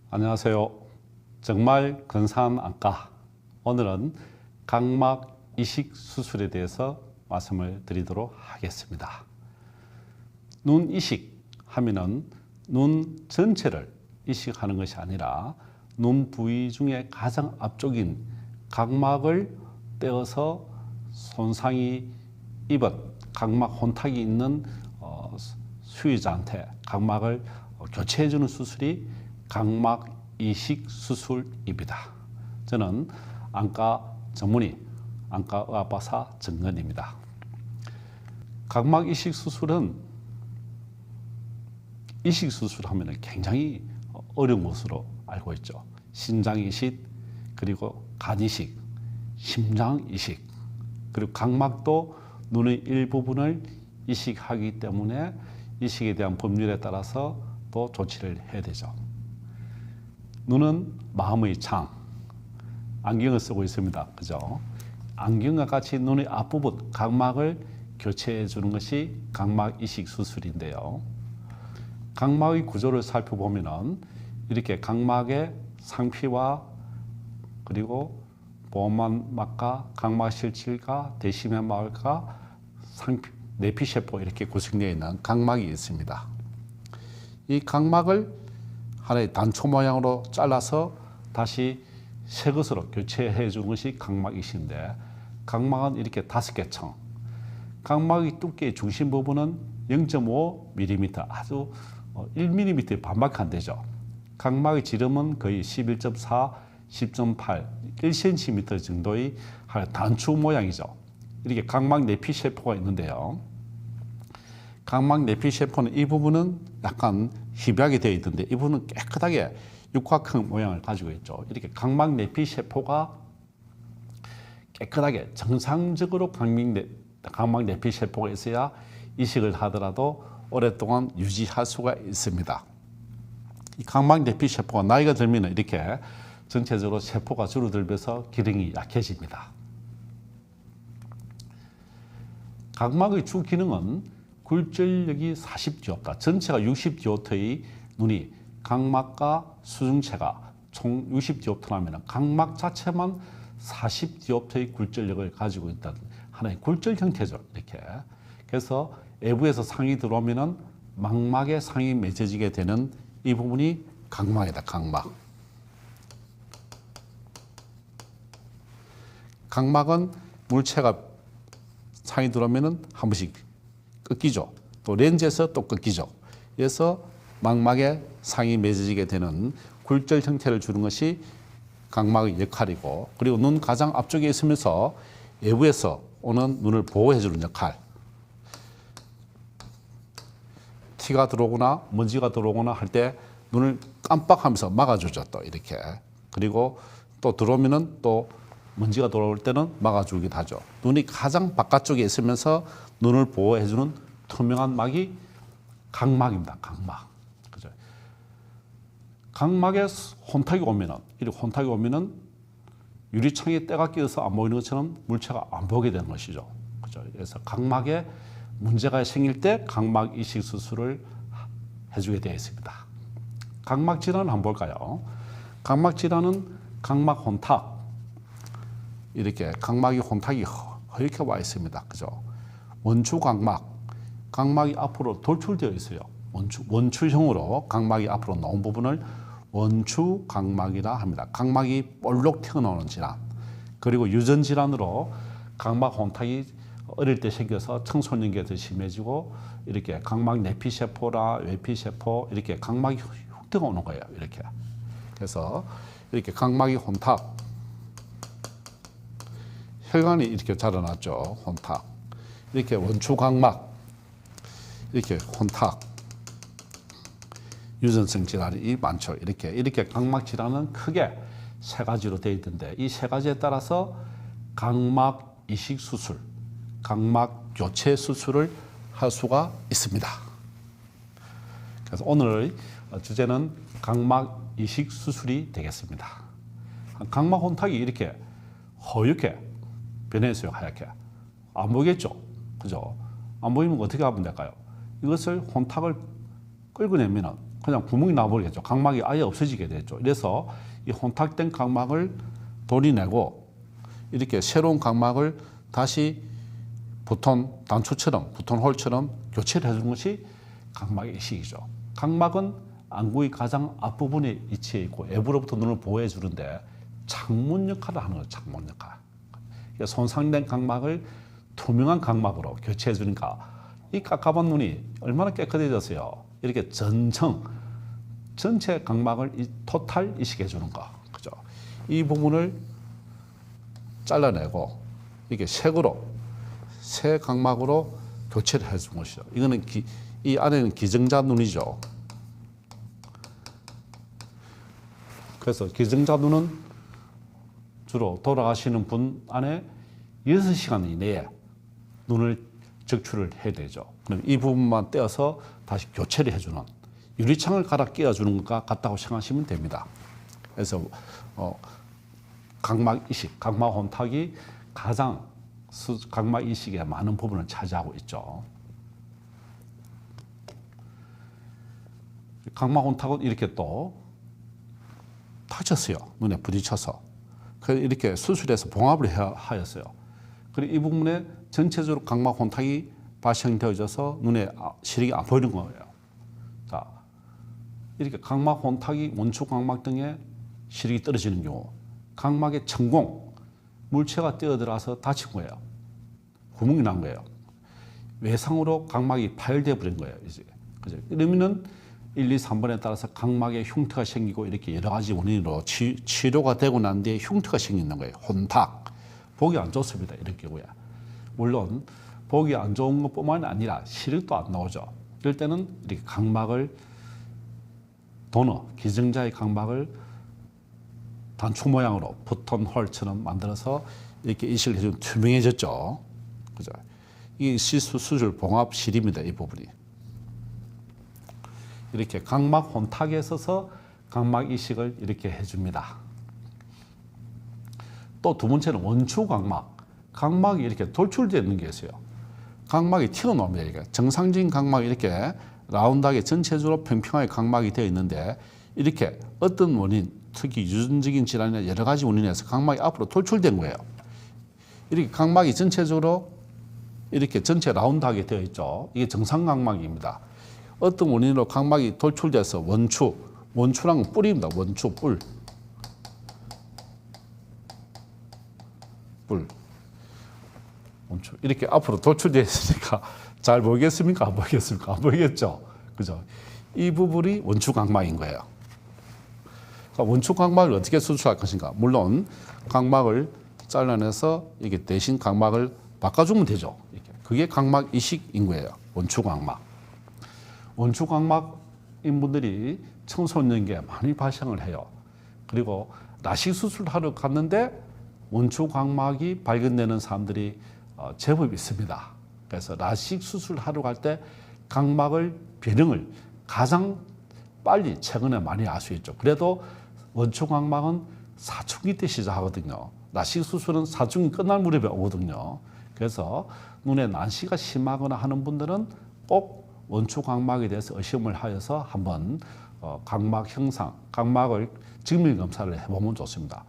안녕하세요. 정말 근사한 안과. 오늘은 각막 이식 수술에 대해서 말씀을 드리도록 하겠습니다. 눈 이식 하면은 눈 전체를 이식하는 것이 아니라 눈 부위 중에 가장 앞쪽인 각막을 떼어서 손상이 입은 각막 혼탁이 있는 수유자한테 각막을 교체해주는 수술이 각막 이식 수술입니다. 저는 안과 전문의, 안과 의학박사 정근입니다. 각막 이식 수술은 이식 수술하면 굉장히 어려운 것으로 알고 있죠. 신장 이식, 그리고 간 이식, 심장 이식, 그리고 각막도 눈의 일부분을 이식하기 때문에 이식에 대한 법률에 따라서 또 조치를 해야 되죠. 눈은 마음의 창, 안경을 쓰고 있습니다. 그죠? 안경과 같이 눈의 앞부분 각막을 교체해 주는 것이 각막 이식 수술인데요. 각막의 구조를 살펴보면은 이렇게 각막의 상피와 그리고 보호막과 각막 실질과 대심연막과 내피세포 이렇게 구성되어 있는 각막이 있습니다. 이 각막을 하나의 단초 모양으로 잘라서 다시 새 것으로 교체해 주는 것이 각막이신데, 각막은 이렇게 5개 층. 각막의 두께의 중심 부분은 0.5mm, 아주 1mm 반밖에 안 되죠. 각막의 지름은 거의 11.4, 10.8, 1cm 정도의 단추 모양이죠. 이렇게 각막 내피세포가 있는데요. 각막 내피세포는 이 부분은 약간 희비하게 되어 있던데 이 부분은 깨끗하게 육각형 모양을 가지고 있죠. 이렇게 각막 내피세포가 깨끗하게 정상적으로 각막 내피세포가 있어야 이식을 하더라도 오랫동안 유지할 수가 있습니다. 이 각막 내피세포가 나이가 들면 이렇게 전체적으로 세포가 줄어들면서 기능이 약해집니다. 각막의 주 기능은 굴절력이 40디옵터, 전체가 60디옵터의 눈이 각막과 수중체가 총 60디옵터라면 각막 자체만 40디옵터의 굴절력을 가지고 있다는 하나의 굴절 형태죠. 이렇게. 그래서 외부에서 상이 들어오면은 망막에 상이 맺어지게 되는 이 부분이 각막이다. 각막. 각막은 물체가 상이 들어오면은 한 번씩 꺾이죠. 또 렌즈에서 또 꺾이죠. 그래서 망막에 상이 맺어지게 되는 굴절 형태를 주는 것이 각막의 역할이고, 그리고 눈 가장 앞쪽에 있으면서 외부에서 오는 눈을 보호해 주는 역할. 티가 들어오거나 먼지가 들어오거나 할 때 눈을 깜빡하면서 막아주죠. 또 이렇게. 그리고 또 들어오면은 또 먼지가 들어올 때는 막아주기도 하죠. 눈이 가장 바깥쪽에 있으면서 눈을 보호해주는 투명한 막이 각막입니다. 각막. 그죠? 각막에 혼탁이 오면은, 이렇게 혼탁이 오면은 유리창에 때가 끼어서 안 보이는 것처럼 물체가 안 보게 되는 것이죠. 그죠? 그래서 각막에 문제가 생길 때 각막 이식 수술을 해주게 되어 있습니다. 각막 질환을 한번 볼까요? 각막 질환은 각막 혼탁. 이렇게 각막이 혼탁이 허옇게 와 있습니다. 그죠? 원추 각막, 각막이 앞으로 돌출되어 있어요. 원추형으로 각막이 앞으로 나온 부분을 원추 각막이라 합니다. 각막이 볼록 튀어나오는 질환. 그리고 유전 질환으로 각막 혼탁이 어릴 때 생겨서 청소년기에 더 심해지고, 이렇게 각막 내피세포나 외피세포 이렇게 각막이 훅 들어오는 거예요. 이렇게. 그래서 이렇게 각막이 혼탁. 혈관이 이렇게 자라났죠. 혼탁. 이렇게 원추각막, 이렇게 혼탁, 유전성 질환이 많죠. 이렇게 각막 질환은 크게 3가지로 되어 있던데, 이 3가지에 따라서 각막 이식 수술, 각막 교체 수술을 할 수가 있습니다. 그래서 오늘 주제는 각막 이식 수술이 되겠습니다. 각막 혼탁이 이렇게 허옇게 변했어요. 하얗게. 안 보이겠죠? 그죠? 안 보이면 어떻게 하면 될까요? 이것을 혼탁을 끌고 내면 그냥 구멍이 나버리겠죠. 각막이 아예 없어지게 되죠. 그래서 이 혼탁된 각막을 도려내고 이렇게 새로운 각막을 다시 부톤홀처럼 교체를 해주는 것이 각막 이식이죠. 각막은 안구의 가장 앞부분에 위치해 있고 외부로부터 눈을 보호해 주는데 창문 역할을 하는 거예요. 창문 역할. 손상된 각막을 투명한 각막으로 교체해 주니까 이 깝깝한 눈이 얼마나 깨끗해졌어요. 이렇게 전체 각막을 토탈 이식해 주는 거. 그죠? 이 부분을 잘라내고 이게 새 각막으로 교체를 해 주는 것이죠. 이거는 이 안에는 기증자 눈이죠. 그래서 기증자 눈은 주로 돌아가시는 분 안에 6시간 이내에 눈을 적출을 해야 되죠. 그럼 이 부분만 떼어서 다시 교체를 해주는 유리창을 갈아 끼워주는 것과 같다고 생각하시면 됩니다. 그래서 각막 이식, 각막 혼탁이 가장 각막 이식의 많은 부분을 차지하고 있죠. 각막 혼탁은 이렇게 또 다쳤어요. 눈에 부딪혀서. 그래서 이렇게 수술해서 봉합을 하였어요. 그리고 이 부분에 전체적으로 각막 혼탁이 발생되어져서 눈에 시력이 안 보이는 거예요. 자, 이렇게 각막 혼탁이 원축 각막 등에 시력이 떨어지는 경우, 각막에 천공, 물체가 뛰어들어서 다친 거예요. 구멍이 난 거예요. 외상으로 각막이 파열되어 버린 거예요. 이제. 그죠? 그러면은 1, 2, 3번에 따라서 각막에 흉터가 생기고 이렇게 여러 가지 원인으로 치료가 되고 난 뒤에 흉터가 생기는 거예요. 혼탁. 보기 안 좋습니다. 이럴 경우에. 물론 보기 안 좋은 것뿐만 아니라 시력도 안 나오죠. 이럴 때는 이렇게 각막을 기증자의 각막을 단추 모양으로 버튼홀처럼 만들어서 이렇게 이식을 해주면 투명해졌죠. 그죠? 이 수술 봉합 실입니다. 이 부분이. 이렇게 각막 혼탁에 있어서 각막 이식을 이렇게 해줍니다. 또 두 번째는 원추 각막. 각막이 이렇게 돌출되어 있는 게 있어요. 각막이 튀어나옵니다. 이렇게. 정상적인 각막이 이렇게 라운드하게 전체적으로 평평하게 각막이 되어 있는데 이렇게 어떤 원인, 특히 유전적인 질환이나 여러 가지 원인에서 각막이 앞으로 돌출된 거예요. 이렇게 각막이 전체적으로 이렇게 전체 라운드하게 되어 있죠. 이게 정상 각막입니다. 어떤 원인으로 각막이 돌출돼서 원추랑 뿔입니다. 원추, 뿔. 원추. 이렇게 앞으로 돌출되어 있으니까 잘 보이겠습니까? 안 보이겠습니까? 안 보이겠죠? 그죠? 이 부분이 원추 각막인 거예요. 원추 각막을 어떻게 수술할 것인가? 물론 각막을 잘라내서 이게 대신 각막을 바꿔주면 되죠. 이렇게. 그게 각막 이식인 거예요. 원추 각막. 원추 각막인 분들이 청소년기에 많이 발생을 해요. 그리고 라식 수술하러 갔는데 원추 각막이 발견되는 사람들이 제법 있습니다. 그래서 라식 수술하러 갈 때 각막을 변형을 가장 빨리 최근에 많이 알 수 있죠. 그래도 원추 각막은 사춘기 때 시작하거든요. 라식 수술은 사춘기 끝날 무렵에 오거든요. 그래서 눈에 난시가 심하거나 하는 분들은 꼭 원추 각막에 대해서 의심을 하여서 한번 각막 형상, 각막을 증명 검사를 해보면 좋습니다.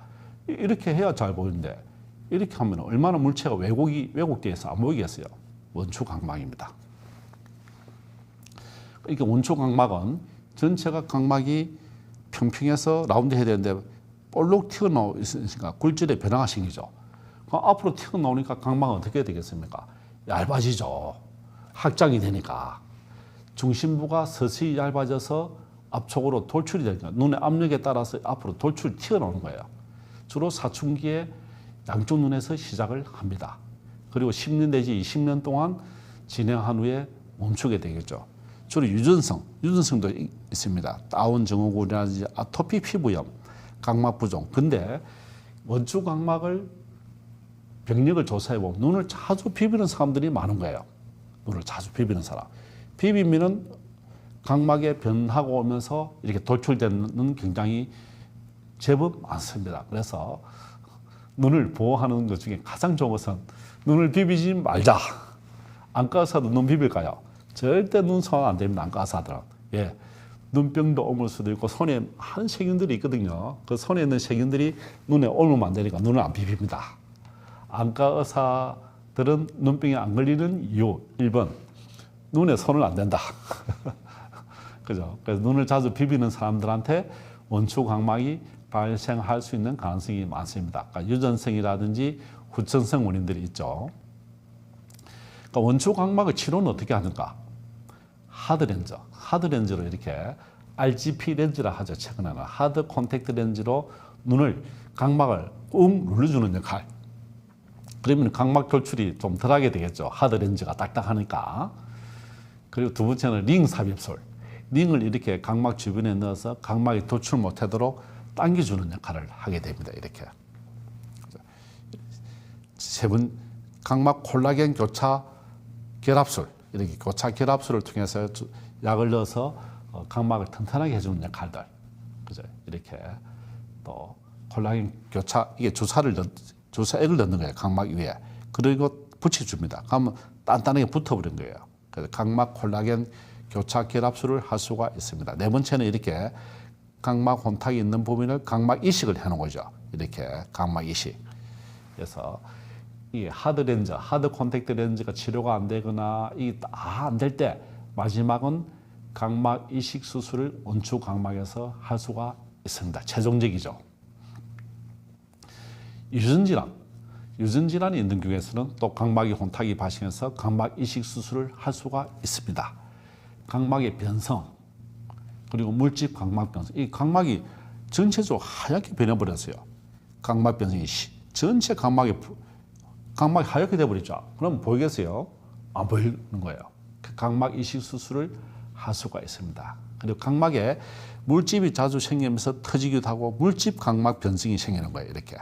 이렇게 해야 잘 보이는데 이렇게 하면 얼마나 물체가 왜곡되어서 안 보이겠어요. 원추 각막입니다. 이렇게 원추 각막은 전체가 각막이 평평해서 라운드 해야 되는데 볼록 튀어나오니까 굴절에 변화가 생기죠. 앞으로 튀어나오니까 각막은 어떻게 되겠습니까? 얇아지죠. 확장이 되니까. 중심부가 서서히 얇아져서 앞쪽으로 돌출이 되니까 눈의 압력에 따라서 앞으로 돌출이 튀어나오는 거예요. 주로 사춘기에 양쪽 눈에서 시작을 합니다. 그리고 10년 내지 20년 동안 진행한 후에 멈추게 되겠죠. 주로 유전성도 있습니다. 다운 증후군이라든지 아토피 피부염, 각막 부종. 근데 원추 각막을 병력을 조사해보면 눈을 자주 비비는 사람들이 많은 거예요. 눈을 자주 비비는 사람. 비비면은 각막에 변하고 오면서 이렇게 돌출되는 굉장히 제법 많습니다. 그래서 눈을 보호하는 것 중에 가장 좋은 것은 눈을 비비지 말자. 안과 의사도 눈 비빌까요? 절대 눈 소환 안 됩니다. 안과 의사들은. 예. 눈병도 옮을 수도 있고 손에 많은 세균들이 있거든요. 그 손에 있는 세균들이 눈에 옮으면 안 되니까 눈을 안 비빕니다. 안과 의사들은 눈병에 안 걸리는 이유 1번 눈에 손을 안 댄다. 그죠? 그래서 눈을 자주 비비는 사람들한테 원추 각막이 발생할 수 있는 가능성이 많습니다. 그러니까 유전성이라든지 후천성 원인들이 있죠. 그러니까 원추 각막의 치료는 어떻게 하는가? 하드렌즈로 이렇게 RGP 렌즈라 하죠. 최근에는 하드 콘택트 렌즈로 눈을 각막을 꾹 눌러주는 역할. 그러면 각막 돌출이 좀 덜하게 되겠죠. 하드 렌즈가 딱딱하니까. 그리고 두 번째는 링 삽입술. 링을 이렇게 각막 주변에 넣어서 각막이 돌출 못하도록 당겨주는 역할을 하게 됩니다. 이렇게. 세 번 각막 콜라겐 교차 결합술. 이렇게 교차 결합술을 통해서 약을 넣어서 각막을 튼튼하게 해주는 역할들, 그죠? 이렇게 또 콜라겐 교차 이게 주사액을 넣는 거예요. 각막 위에. 그리고 붙여줍니다. 그러면 단단하게 붙어버린 거예요. 그래서 각막 콜라겐 교차 결합술을 할 수가 있습니다. 네 번째는 이렇게 각막 혼탁이 있는 부분을 각막 이식을 해놓은 거죠. 이렇게 각막 이식. 그래서 이 하드 렌즈, 하드 콘택트 렌즈가 치료가 안 되거나 이게 다 안 될 때 마지막은 각막 이식 수술을 원추 각막에서 할 수가 있습니다. 최종적이죠. 유전질환이 있는 경우에서는 또 각막이 혼탁이 발생해서 각막 이식 수술을 할 수가 있습니다. 각막의 변성, 그리고 물집 각막 변성. 이 각막이 전체적으로 하얗게 변해버렸어요. 각막 변성이 전체 각막이 하얗게 돼버리죠. 그럼 보이겠어요? 안 보이는 거예요. 그 각막 이식 수술을 할 수가 있습니다. 그리고 각막에 물집이 자주 생기면서 터지기도 하고 물집 각막 변성이 생기는 거예요. 이렇게.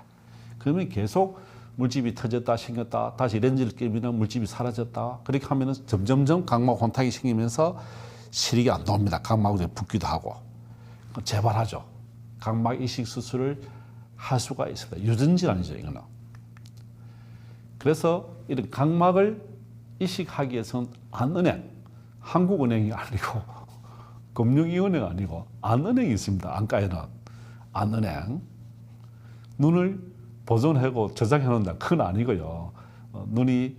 그러면 계속 물집이 터졌다 생겼다 다시 렌즈를 끼면 물집이 사라졌다 그렇게 하면 점점점 각막 혼탁이 생기면서 시력이 안 나옵니다. 각막이 붓기도 하고. 재발하죠. 각막 이식 수술을 할 수가 있습니다. 유전질환이죠. 이거는. 그래서 이런 각막을 이식하기 위해서는 안은행, 한국은행이 아니고 금융위원회가 아니고 안은행이 있습니다. 안과에는 안은행. 눈을 보존하고 저장해 놓는다. 그건 아니고요. 눈이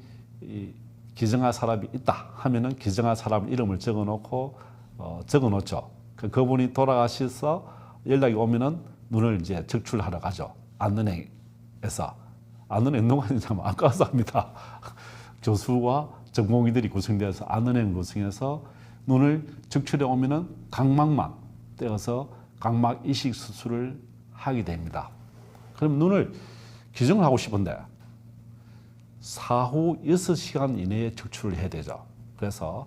기증할 사람이 있다 하면은 기증할 사람 이름을 적어 놓고 적어 놓죠. 그분이 돌아가셔서 연락이 오면은 눈을 이제 적출하러 가죠. 안은행에서. 안은행 누가 있냐면 안과사입니다. 교수와 전공의들이 구성되어서 안은행 구성해서 눈을 적출해 오면은 각막만 떼어서 각막 이식 수술을 하게 됩니다. 그럼 눈을 기증을 하고 싶은데 사후 6시간 이내에 적출을 해야 되죠. 그래서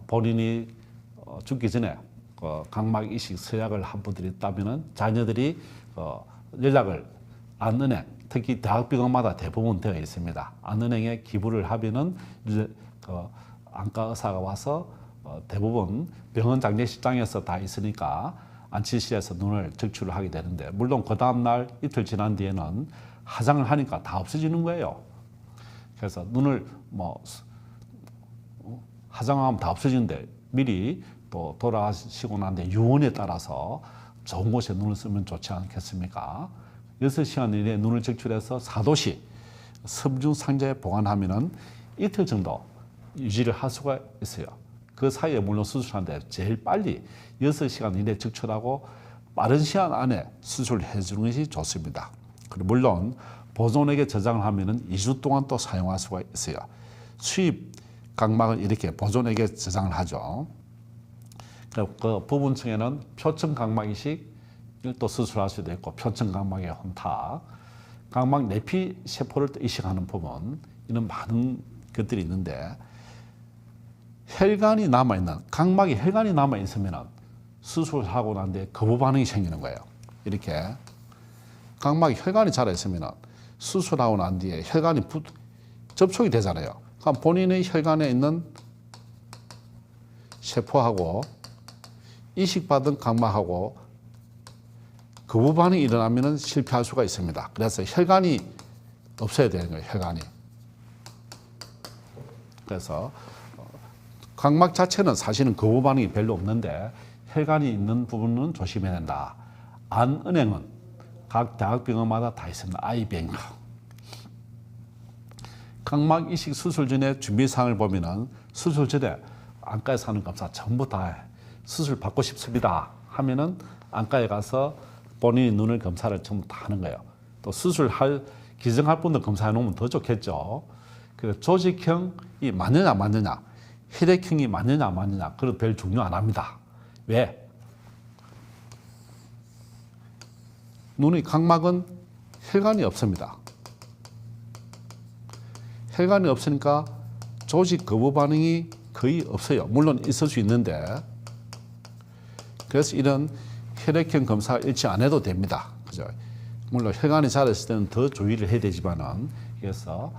본인이 죽기 전에 각막 이식 서약을 한 분들이 있다면은 자녀들이 연락을 안은행 특히 대학병원마다 대부분 되어 있습니다. 안은행에 기부를 하면은 이제 안과 의사가 와서 대부분 병원 장례식장에서 다 있으니까 안치실에서 눈을 적출을 하게 되는데 물론 그 다음 날 이틀 지난 뒤에는 화장을 하니까 다 없어지는 거예요. 그래서 눈을 화장하면 다 없어지는데 미리 또 돌아가시고 난 뒤에 유언에 따라서 좋은 곳에 눈을 쓰면 좋지 않겠습니까? 6시간 이내에 눈을 적출해서 사도시 섬중 상자에 보관하면은 이틀 정도 유지를 할 수가 있어요. 그 사이에 물론 수술하는데 제일 빨리 6시간 이내에 적출하고 빠른 시간 안에 수술을 해주는 것이 좋습니다. 그리고 물론 보존액에 저장을 하면은 2주 동안 또 사용할 수가 있어요. 수입 각막을 이렇게 보존액에 저장을 하죠. 그 부분층에는 표층 각막 이식 또 수술할 수도 있고 표층 각막의 혼탁, 각막 내피 세포를 또 이식하는 부분 이런 많은 것들이 있는데 혈관이 남아있는 각막에 혈관이 남아있으면 수술하고 난 뒤에 거부 반응이 생기는 거예요. 이렇게 각막에 혈관이 자라있으면 수술하고 난 뒤에 혈관이 접촉이 되잖아요. 그럼 본인의 혈관에 있는 세포하고 이식받은 각막하고 거부 반응이 일어나면 실패할 수가 있습니다. 그래서 혈관이 없어야 되는 거예요. 혈관이. 그래서 각막 자체는 사실은 거부 반응이 별로 없는데 혈관이 있는 부분은 조심해야 된다. 안은행은 각 대학병원마다 다 있습니다. 아이뱅크. 각막 이식 수술 전에 준비사항을 보면은 수술 전에 안과에서 하는 검사 전부 다 수술 받고 싶습니다 하면은 안과에 가서 본인이 눈을 검사를 전부 다 하는 거예요. 또 수술할 기증할 분들 검사해 놓으면 더 좋겠죠. 그 조직형이 맞느냐 안 맞느냐, 혈액형이 맞느냐 안 맞느냐, 그래도 별 중요 안 합니다. 왜? 눈의 각막은 혈관이 없습니다. 혈관이 없으니까 조직 거부 반응이 거의 없어요. 물론 있을 수 있는데, 그래서 이런 혈액형 검사 일치 안 해도 됩니다. 그죠? 물론 혈관이 자랐을 때는 더 주의를 해야 되지만은, 그래서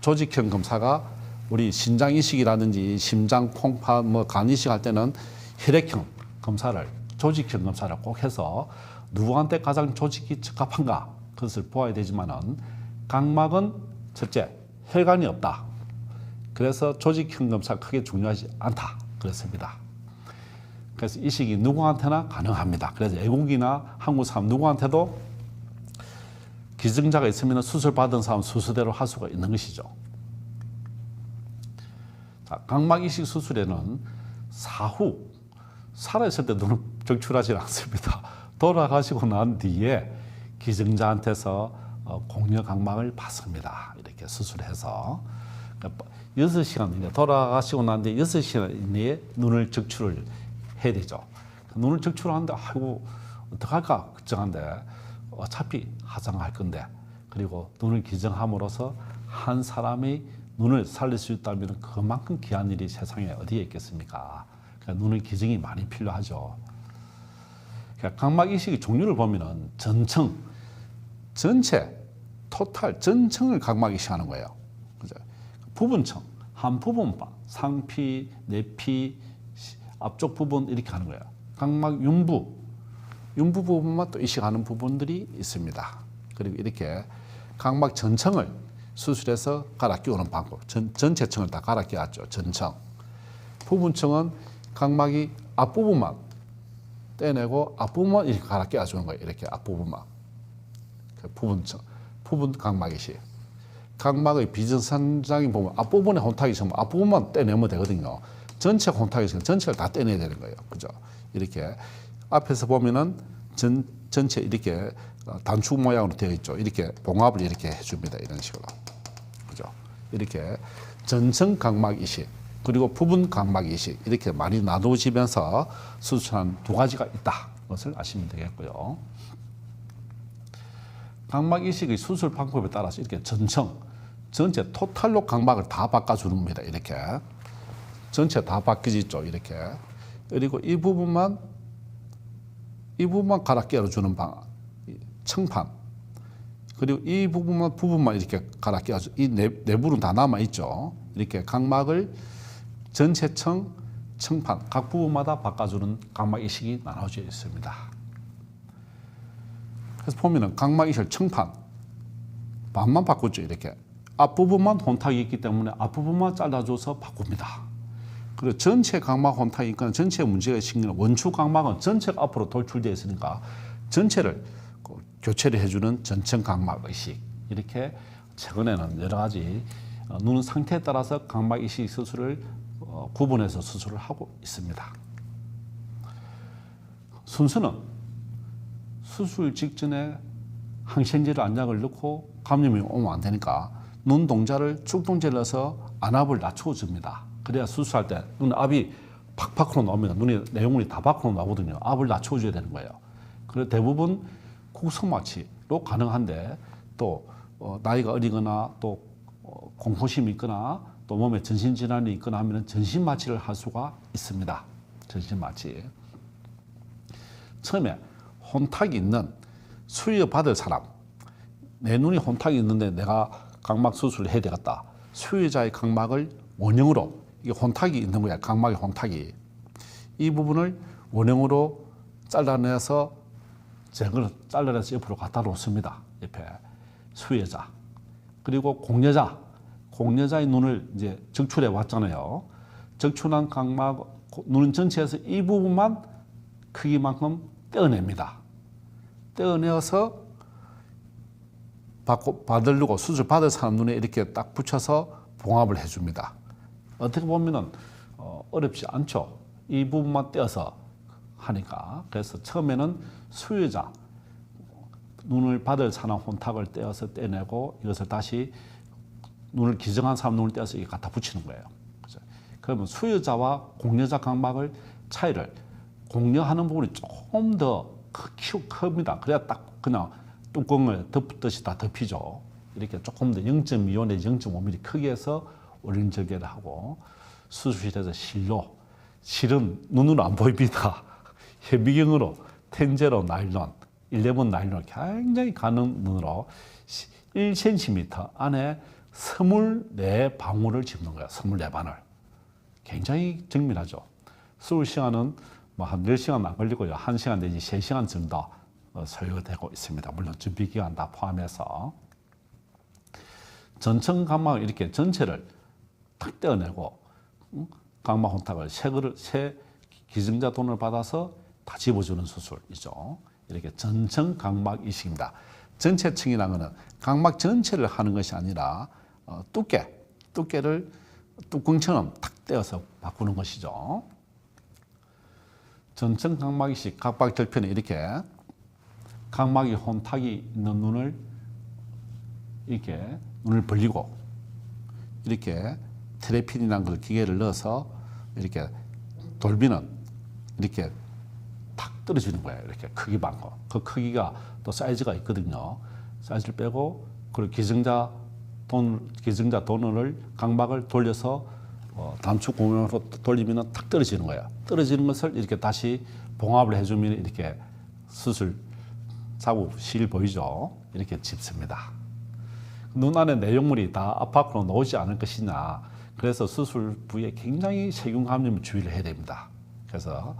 조직형 검사가 우리 신장 이식이라든지 심장 콩팥 간 이식 할 때는 혈액형 검사를, 조직형 검사를 꼭 해서 누구한테 가장 조직이 적합한가 그것을 보아야 되지만은, 각막은 첫째 혈관이 없다. 그래서 조직형 검사 크게 중요하지 않다. 그렇습니다. 그래서 이식이 누구한테나 가능합니다. 그래서 외국이나 한국 사람 누구한테도 기증자가 있으면 수술 받은 사람 순서대로 할 수가 있는 것이죠. 자, 각막 이식 수술에는 사후 살아있을 때 눈을 적출하지 않습니다. 돌아가시고 난 뒤에 기증자한테서 공여 각막을 받습니다. 이렇게 수술해서 6시간 이내 돌아가시고 난 뒤에 6시간 이내에 눈을 적출을 해야 되죠. 눈을 적출하는데 아이고 어떡할까 걱정한데 어차피 화장할 건데, 그리고 눈을 기증함으로써 한 사람이 눈을 살릴 수 있다면 그만큼 귀한 일이 세상에 어디에 있겠습니까? 그러니까 눈의 기증이 많이 필요하죠. 그러니까 각막 이식의 종류를 보면은 전청, 전체, 토탈, 전청을 각막 이식하는 거예요. 그죠? 부분청, 한 부분만, 상피, 내피, 앞쪽 부분 이렇게 하는 거예요. 각막 윤부 부분만 또 이식하는 부분들이 있습니다. 그리고 이렇게 각막 전청을 수술해서 갈아 끼우는 방법. 전체청을 다 갈아 끼웠죠. 전청. 부분청은 각막이 앞부분만 떼내고 앞부분만 이렇게 갈아 끼워주는 거예요. 이렇게 앞부분만. 부분청. 부분 각막 이식. 각막의 비정상적인 부분, 앞부분에 혼탁이 있으면 앞부분만 떼내면 되거든요. 전체 혼탁이 있으면 전체를 다 떼내야 되는 거예요. 그죠? 이렇게 앞에서 보면은 전체 이렇게 단축 모양으로 되어 있죠. 이렇게 봉합을 이렇게 해줍니다. 이런 식으로. 그죠? 이렇게 전청 각막 이식, 그리고 부분 각막 이식, 이렇게 많이 나누어지면서 수술한 두 가지가 있다. 것을 아시면 되겠고요. 각막 이식의 수술 방법에 따라서 이렇게 전청, 전체 토탈로 각막을 다 바꿔주는 겁니다. 이렇게. 전체 다 바뀌죠. 이렇게. 그리고 이 부분만 갈아 끼워주는 방안, 청판. 그리고 이 부분만 이렇게 갈아 끼워주, 이 내부는 다 남아있죠. 이렇게 각막을 전체청, 청판, 각 부분마다 바꿔주는 각막 이식이 나눠져 있습니다. 그래서 보면은 각막 이식 청판, 반만 바꾸죠. 이렇게. 앞부분만 혼탁이 있기 때문에 앞부분만 잘라줘서 바꿉니다. 그리고 전체 각막 혼탁이 있거나 전체 문제가 생기는 원축 각막은 전체가 앞으로 돌출되어 있으니까 전체를 교체를 해주는 전청 각막 이식. 이렇게 최근에는 여러 가지 눈 상태에 따라서 각막 이식 수술을 구분해서 수술을 하고 있습니다. 순서는 수술 직전에 항생제를 안약을 넣고 감염이 오면 안 되니까 눈 동자를 축동제를 넣어서 안압을 낮춰줍니다. 그래야 수술할 때 눈 압이 팍 밖으로 나옵니다. 눈의 내용물이 다 밖으로 나오거든요. 압을 낮춰줘야 되는 거예요. 그래서 대부분 국소마취로 가능한데, 또 나이가 어리거나 또 공포심이 있거나 또 몸에 전신질환이 있거나 하면 전신마취를 할 수가 있습니다. 전신마취. 처음에 혼탁이 있는 수유받을 사람, 내 눈이 혼탁이 있는데 내가 각막 수술을 해야 되겠다. 수유자의 각막을 원형으로, 이게 혼탁이 있는 거야. 각막의 혼탁이. 이 부분을 원형으로 잘라내서 제거를 잘라내서 옆으로 갖다 놓습니다. 옆에 수혜자. 그리고 공여자의 눈을 이제 적출해 왔잖아요. 적출한 각막, 눈 전체에서 이 부분만 크기만큼 떼어냅니다. 떼어내어서 받으려고 수술 받을 사람 눈에 이렇게 딱 붙여서 봉합을 해줍니다. 어떻게 보면은 어렵지 않죠. 이 부분만 떼어서 하니까. 그래서 처음에는 수유자, 눈을 받을 사람 혼탁을 떼어서 떼내고 이것을 다시 눈을 기증한 사람 눈을 떼어서 이게 갖다 붙이는 거예요. 그죠? 그러면 수유자와 공여자 각막을 차이를 공여하는 부분이 조금 더 큽니다. 그래야 딱 그냥 뚜껑을 덮듯이 다 덮이죠. 이렇게 조금 더 0.25 내지 0.5mm 크기에서 올린 절개를 하고 수술실에서 실은 눈으로 안 보입니다. 현미경으로 텐제로 나일론, 11 나일론 굉장히 가는 눈으로 1cm 안에 24방울을 집는 거예요. 24바늘. 굉장히 정밀하죠. 수술 시간은 한 10시간 안 걸리고요. 1시간 내지 3시간 정도 소요가 되고 있습니다. 물론 준비기간 다 포함해서. 전청 각막을 이렇게 전체를 탁 떼어내고 각막 혼탁을 새 기증자 돈을 받아서 다 집어주는 수술이죠. 이렇게 전청 각막 이식입니다. 전체층이라는 것은 각막 전체를 하는 것이 아니라 두께를 뚜껑처럼 탁 떼어서 바꾸는 것이죠. 전청 각막 이식, 각막 절편은 이렇게 각막이 혼탁이 있는 눈을 이렇게 눈을 벌리고 이렇게 트레핀이라는 걸 기계를 넣어서 이렇게 돌비는 이렇게 탁 떨어지는 거예요. 이렇게 크기만큼. 그 크기가 또 사이즈가 있거든요. 사이즈를 빼고 그리고 기증자 돈을 각막을 돌려서 단축 공용으로 돌리면 탁 떨어지는 거예요. 떨어지는 것을 이렇게 다시 봉합을 해주면 이렇게 수술 자국 실 보이죠? 이렇게 집습니다. 눈 안에 내용물이 다 앞으로 나오지 않을 것이냐. 그래서 수술 부위에 굉장히 세균 감염 주의를 해야 됩니다. 그래서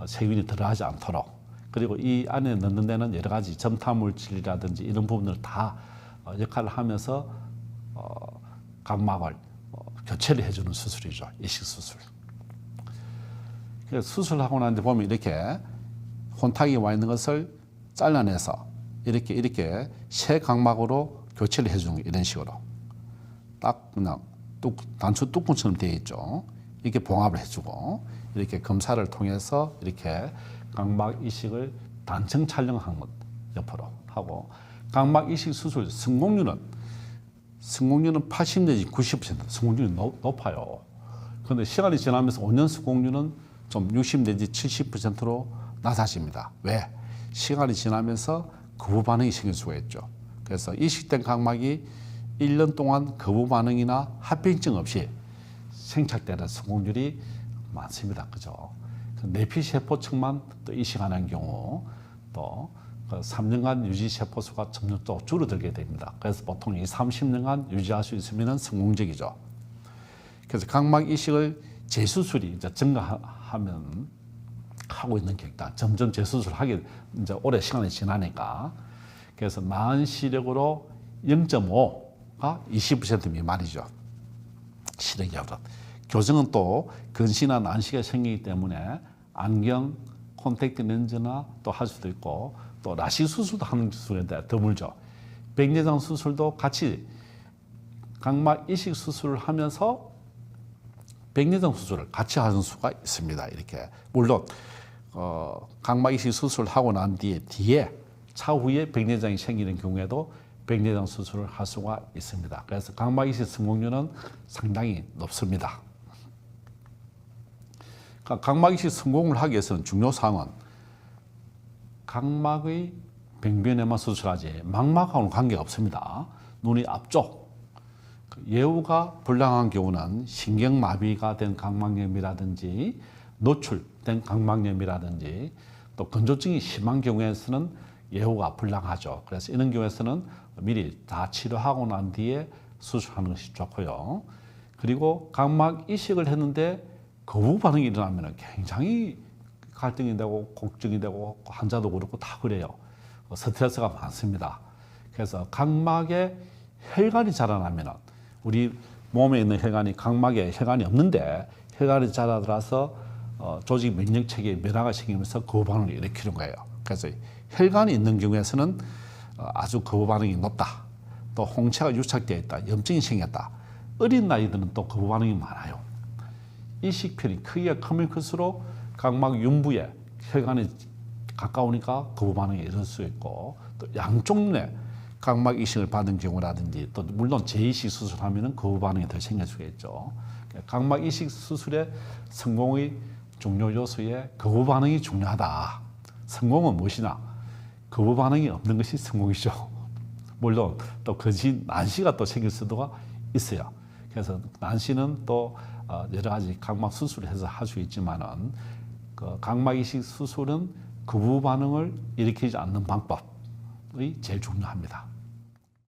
세균이 들어가지 않도록. 그리고 이 안에 넣는 데는 여러 가지 점타 물질이라든지 이런 부분을 다 역할을 하면서 각막을 교체를 해주는 수술이죠. 이식 수술. 그래서 수술하고 난 뒤에 보면 이렇게 혼탁이 와 있는 것을 잘라내서 이렇게 새 각막으로 교체를 해주는 이런 식으로 딱 그냥 단추 뚜껑처럼 되어 있죠. 이렇게 봉합을 해주고 이렇게 검사를 통해서 이렇게 각막 이식을 단층 촬영한 것 옆으로 하고 각막 이식 수술 성공률은 80 내지 90% 성공률이 높아요. 그런데 시간이 지나면서 5년 성공률은 좀 60 내지 70%로 낮아집니다. 왜? 시간이 지나면서 거부 반응이 생길 수가 있죠. 그래서 이식된 각막이 1년 동안 거부 반응이나 합병증 없이 생착되는 성공률이 많습니다. 그죠? 내피세포층만 또 이식하는 경우 또 3년간 유지 세포수가 점점 줄어들게 됩니다. 그래서 보통 30년간 유지할 수 있으면 성공적이죠. 그래서 각막 이식을 재수술이 이제 증가하면 하고 있는 격이다. 점점 재수술하게 이제 오래 시간이 지나니까. 그래서 나은 시력으로 0.5가 20% 미만이죠. 시력이 어렵다. 교정은 또 근시나 난시가 생기기 때문에 안경, 콘택트 렌즈나 또 할 수도 있고 또 라식 수술도 하는 수술인데 드물죠. 백내장 수술도 같이 각막 이식 수술을 하면서 백내장 수술을 같이 하는 수가 있습니다. 이렇게 물론 각막 이식 수술을 하고 난 뒤에 차후에 백내장이 생기는 경우에도 백내장 수술을 할 수가 있습니다. 그래서 각막 이식 성공률은 상당히 높습니다. 각막 이식 성공을 하기 위해서는 중요 사항은 각막의 병변에만 수술하지 망막하고는 관계가 없습니다. 눈의 앞쪽 예후가 불량한 경우는 신경마비가 된 각막염이라든지 노출된 각막염이라든지 또 건조증이 심한 경우에서는 예후가 불량하죠. 그래서 이런 경우에서는 미리 다 치료하고 난 뒤에 수술하는 것이 좋고요. 그리고 각막 이식을 했는데 거부 반응이 일어나면 굉장히 갈등이 되고 걱정이 되고 환자도 그렇고 다 그래요. 스트레스가 많습니다. 그래서 각막에 혈관이 자라나면 우리 몸에 있는 혈관이 각막에 혈관이 없는데 혈관이 자라들어서 조직 면역 체계에 변화가 생기면서 거부 반응을 일으키는 거예요. 그래서 혈관이 있는 경우에서는 아주 거부 반응이 높다. 또 홍채가 유착되어 있다. 염증이 생겼다. 어린 나이들은 또 거부 반응이 많아요. 이식편이 크기가 크면 클수록 각막 윤부에 혈관이 가까우니까 거부 반응이 일어날 수 있고, 또 양쪽 눈에 각막 이식을 받은 경우라든지, 또 물론 재이식 수술하면은 거부 반응이 더 생길 수가 있죠. 각막 이식 수술의 성공의 중요 요소에 거부 반응이 중요하다. 성공은 무엇이냐? 거부 반응이 없는 것이 성공이죠. 물론 또 거짓 난시가 또 생길 수도 있어요. 그래서 난시는 또 여러 가지 각막 수술을 해서 할 수 있지만은 그 각막 이식 수술은 거부 반응을 일으키지 않는 방법이 제일 중요합니다.